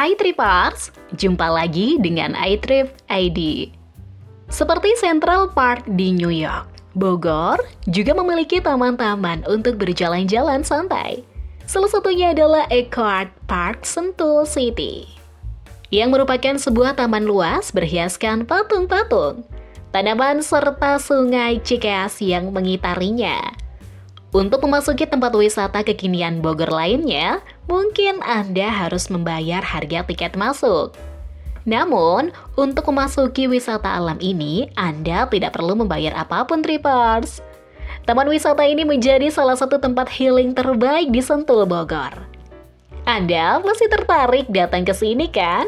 Hai Tripers, jumpa lagi dengan iTrip ID. Seperti Central Park di New York, Bogor juga memiliki taman-taman untuk berjalan-jalan santai. Salah satunya adalah Eco Art Park Sentul City, yang merupakan sebuah taman luas berhiaskan patung-patung, tanaman serta sungai Cikeas yang mengitarinya. Untuk memasuki tempat wisata kekinian Bogor lainnya, mungkin Anda harus membayar harga tiket masuk. Namun, untuk memasuki wisata alam ini, Anda tidak perlu membayar apapun, Tripers. Taman wisata ini menjadi salah satu tempat healing terbaik di Sentul, Bogor. Anda pasti tertarik datang ke sini, kan?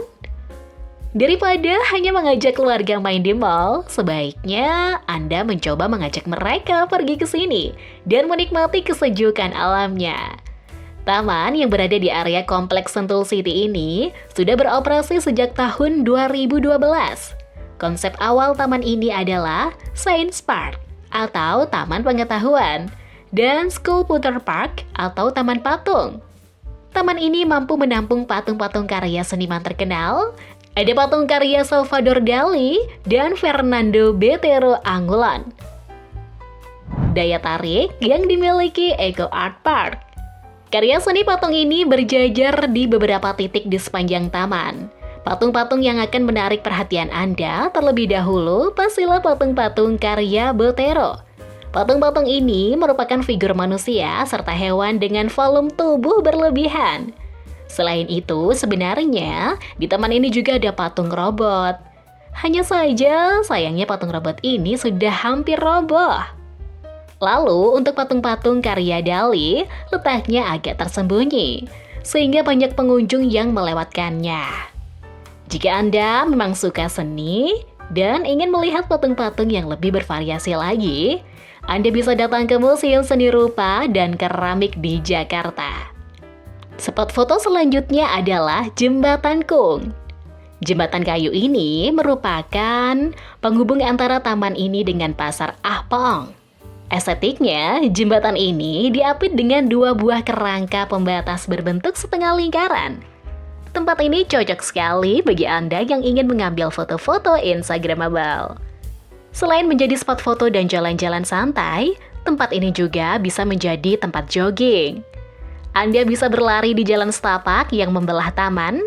Daripada hanya mengajak keluarga main di mall, sebaiknya Anda mencoba mengajak mereka pergi ke sini dan menikmati kesejukan alamnya. Taman yang berada di area kompleks Sentul City ini sudah beroperasi sejak tahun 2012. Konsep awal taman ini adalah Science Park atau Taman Pengetahuan dan Sculpture Park atau Taman Patung. Taman ini mampu menampung patung-patung karya seniman terkenal. Ada patung karya Salvador Dali dan Fernando Botero Angulan. Daya tarik yang dimiliki Eco Art Park. Karya seni patung ini berjajar di beberapa titik di sepanjang taman. Patung-patung yang akan menarik perhatian Anda terlebih dahulu pastilah patung-patung karya Botero. Patung-patung ini merupakan figur manusia serta hewan dengan volume tubuh berlebihan. Selain itu, sebenarnya di taman ini juga ada patung robot. Hanya saja, sayangnya patung robot ini sudah hampir roboh. Lalu, untuk patung-patung karya Dali, letaknya agak tersembunyi, sehingga banyak pengunjung yang melewatkannya. Jika Anda memang suka seni dan ingin melihat patung-patung yang lebih bervariasi lagi, Anda bisa datang ke Museum Seni Rupa dan Keramik di Jakarta. Spot foto selanjutnya adalah Jembatan Kung. Jembatan kayu ini merupakan penghubung antara taman ini dengan Pasar Ahpong. Estetiknya, jembatan ini diapit dengan dua buah kerangka pembatas berbentuk setengah lingkaran. Tempat ini cocok sekali bagi Anda yang ingin mengambil foto-foto Instagramable. Selain menjadi spot foto dan jalan-jalan santai, tempat ini juga bisa menjadi tempat jogging. Anda bisa berlari di jalan setapak yang membelah taman.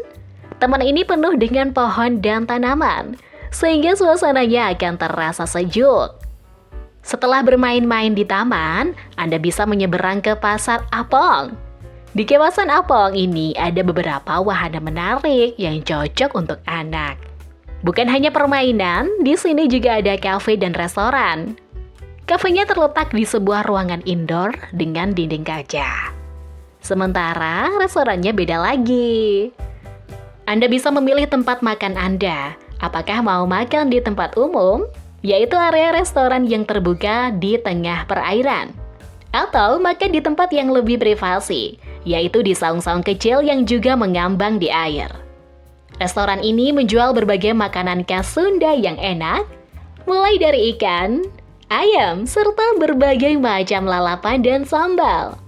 Taman ini penuh dengan pohon dan tanaman, sehingga suasananya akan terasa sejuk. Setelah bermain-main di taman, Anda bisa menyeberang ke Pasar Apong. Di kawasan Apong ini ada beberapa wahana menarik yang cocok untuk anak. Bukan hanya permainan, di sini juga ada kafe dan restoran. Kafenya terletak di sebuah ruangan indoor dengan dinding kaca. Sementara restorannya beda lagi. Anda bisa memilih tempat makan Anda. Apakah mau makan di tempat umum, yaitu area restoran yang terbuka di tengah perairan, atau makan di tempat yang lebih privasi, yaitu di saung-saung kecil yang juga mengambang di air. Restoran ini menjual berbagai makanan khas Sunda yang enak, mulai dari ikan, ayam, serta berbagai macam lalapan dan sambal.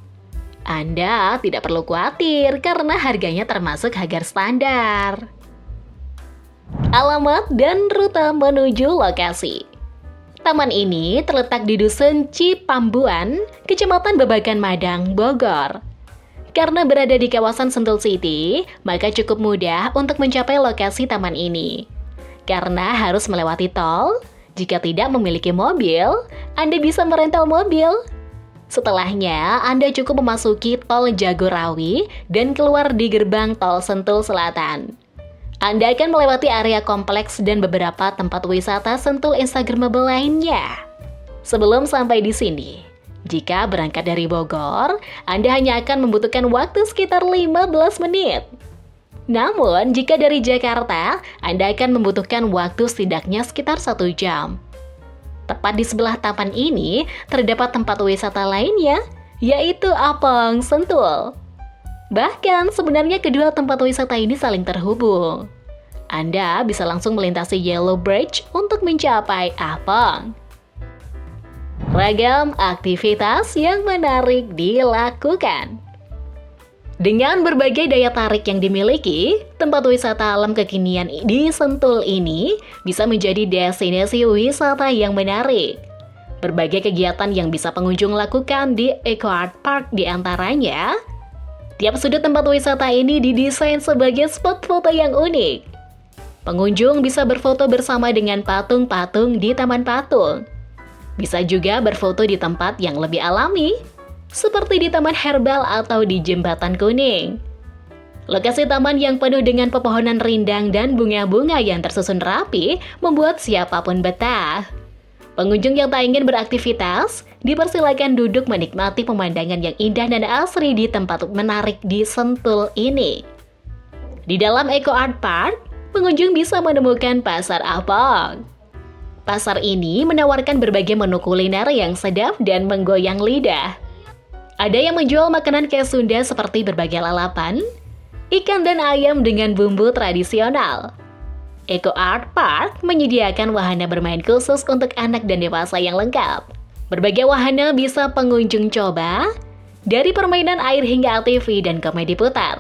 Anda tidak perlu khawatir karena harganya termasuk harga standar. Alamat dan rute menuju lokasi. Taman ini terletak di Dusun Cipambuan, Kecamatan Babakan Madang, Bogor. Karena berada di kawasan Sentul City, maka cukup mudah untuk mencapai lokasi taman ini. Karena harus melewati tol, jika tidak memiliki mobil, Anda bisa merental mobil. Setelahnya, Anda cukup memasuki Tol Jagorawi dan keluar di gerbang Tol Sentul Selatan. Anda akan melewati area kompleks dan beberapa tempat wisata Sentul Instagramable lainnya. Sebelum sampai di sini, jika berangkat dari Bogor, Anda hanya akan membutuhkan waktu sekitar 15 menit. Namun, jika dari Jakarta, Anda akan membutuhkan waktu setidaknya sekitar 1 jam. Tepat di sebelah taman ini, terdapat tempat wisata lainnya, yaitu Apong Sentul. Bahkan, sebenarnya kedua tempat wisata ini saling terhubung. Anda bisa langsung melintasi Yellow Bridge untuk mencapai Apong. Ragam aktivitas yang menarik dilakukan. Dengan berbagai daya tarik yang dimiliki, tempat wisata alam kekinian di Sentul ini bisa menjadi destinasi wisata yang menarik. Berbagai kegiatan yang bisa pengunjung lakukan di Eco Art Park diantaranya, tiap sudut tempat wisata ini didesain sebagai spot foto yang unik. Pengunjung bisa berfoto bersama dengan patung-patung di Taman Patung. Bisa juga berfoto di tempat yang lebih alami, seperti di Taman Herbal atau di Jembatan Kuning. Lokasi taman yang penuh dengan pepohonan rindang dan bunga-bunga yang tersusun rapi membuat siapapun betah. Pengunjung yang tak ingin beraktivitas dipersilakan duduk menikmati pemandangan yang indah dan asri di tempat menarik di Sentul ini. Di dalam Eco Art Park, pengunjung bisa menemukan Pasar Apong. Pasar ini menawarkan berbagai menu kuliner yang sedap dan menggoyang lidah. Ada yang menjual makanan khas Sunda seperti berbagai lalapan, ikan dan ayam dengan bumbu tradisional. Eco Art Park menyediakan wahana bermain khusus untuk anak dan dewasa yang lengkap. Berbagai wahana bisa pengunjung coba, dari permainan air hingga ATV dan komedi putar.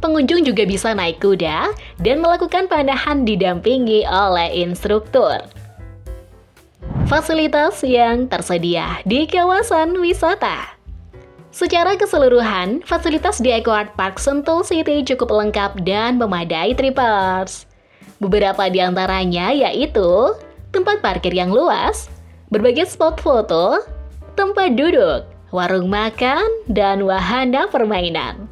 Pengunjung juga bisa naik kuda dan melakukan panahan didampingi oleh instruktur. Fasilitas yang tersedia di kawasan wisata. Secara keseluruhan, fasilitas di Eco Art Park Sentul City cukup lengkap dan memadai trippers. Beberapa di antaranya yaitu tempat parkir yang luas, berbagai spot foto, tempat duduk, warung makan, dan wahana permainan.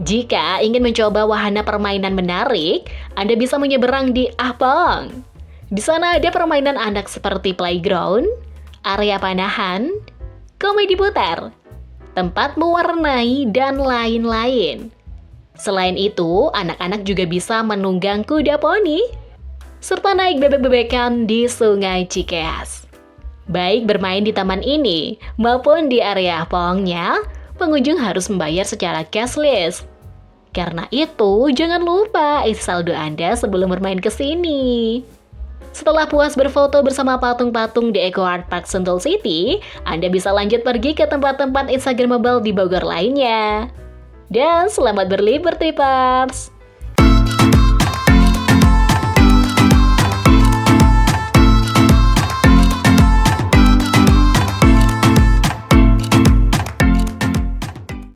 Jika ingin mencoba wahana permainan menarik, Anda bisa menyeberang di Apong. Di sana ada permainan anak seperti playground, area panahan, komedi putar, tempat mewarnai, dan lain-lain. Selain itu, anak-anak juga bisa menunggang kuda poni, serta naik bebek-bebekan di Sungai Cikeas. Baik bermain di taman ini maupun di area Apongnya, pengunjung harus membayar secara cashless. Karena itu, jangan lupa isi saldo Anda sebelum bermain ke sini. Setelah puas berfoto bersama patung-patung di Eco Art Park Sentul City, Anda bisa lanjut pergi ke tempat-tempat instagramable di Bogor lainnya. Dan selamat berlibur, trippers!